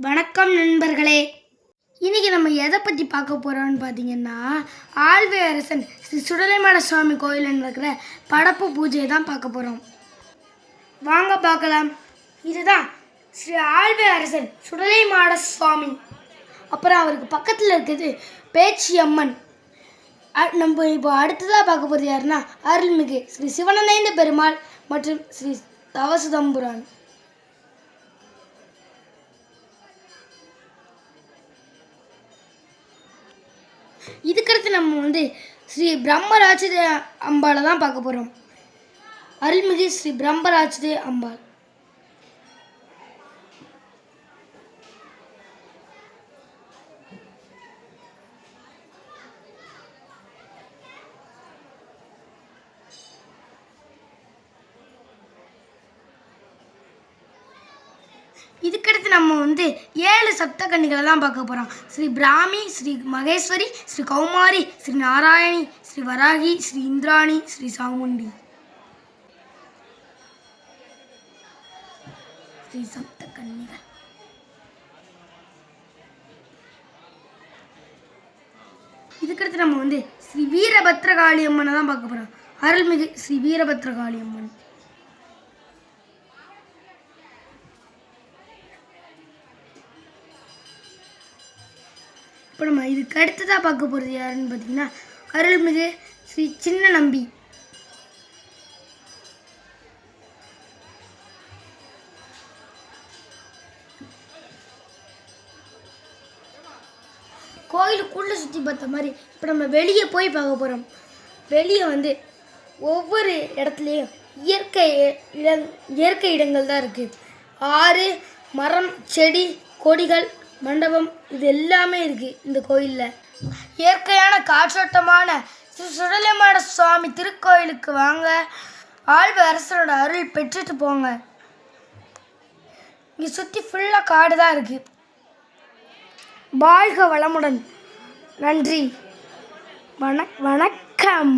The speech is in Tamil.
வணக்கம் நண்பர்களே. இன்றைக்கி நம்ம எதை பற்றி பார்க்க போகிறோம்னு பார்த்தீங்கன்னா, ஆழ்வை அரசன் ஸ்ரீ சுடலைமாட சுவாமி கோயிலில் நடக்கிற படப்பு பூஜையை தான் பார்க்க போகிறோம். வாங்க பார்க்கலாம். இதுதான் ஸ்ரீ ஆழ்வை அரசன் சுடலைமாட சுவாமி. அப்புறம் அவருக்கு பக்கத்தில் இருக்குது பேச்சி அம்மன். நம்ம இப்போ அடுத்ததாக பார்க்க போகிறது யாருன்னா, அருள்மிகு ஸ்ரீ சிவனநைந்த பெருமாள் மற்றும் ஸ்ரீ தவசுதம்புரான். இதுக்கடுத்து நம்ம ஸ்ரீ பிரம்மராட்சதே அம்பாளை தான் பார்க்க போகிறோம். அருள்மிகு ஸ்ரீ பிரம்மராட்சதே அம்பாள். இதுக்கடுத்து நம்ம 7 சப்த கன்னிகளை தான் பார்க்க போகிறோம். ஸ்ரீ பிராமி, ஸ்ரீ மகேஸ்வரி, ஸ்ரீ கௌமாரி, ஸ்ரீ நாராயணி, ஸ்ரீ வராகி, ஸ்ரீ இந்திராணி, ஸ்ரீ சாமுண்டி. ஸ்ரீ சப்த கன்னிகள். இதுக்கடுத்து நம்ம ஸ்ரீ வீரபத்ரகாளி அம்மனை தான் பார்க்க போகிறோம். அருள்மிகு ஸ்ரீ வீரபத்ரகாளி அம்மன். இப்போ நம்ம இதுக்கு அடுத்ததாக பார்க்க போகிறது யாருன்னு பார்த்தீங்கன்னா, அருள்மிகு ஸ்ரீ சின்ன நம்பி. கோயிலுக்குள்ளே சுற்றி பார்த்த மாதிரி இப்போ நம்ம வெளியே போய் பார்க்க போகிறோம். வெளியே ஒவ்வொரு இடத்துலையும் இயற்கை இடங்கள் தான் இருக்குது. ஆறு, மரம், செடி, கொடிகள், மண்டபம், இது எல்லாமே இருக்குது இந்த கோயிலில். இயற்கையான காற்றோட்டமான ஸ்ரீ சுடலைமாட சுவாமி திருக்கோயிலுக்கு வாங்க. ஆழ்வை அரசனோட அருள் பெற்றுட்டு போங்க. இங்கே சுற்றி ஃபுல்லாக காடு தான் இருக்குது. வாழ்க வளமுடன். நன்றி. வணக்கம்.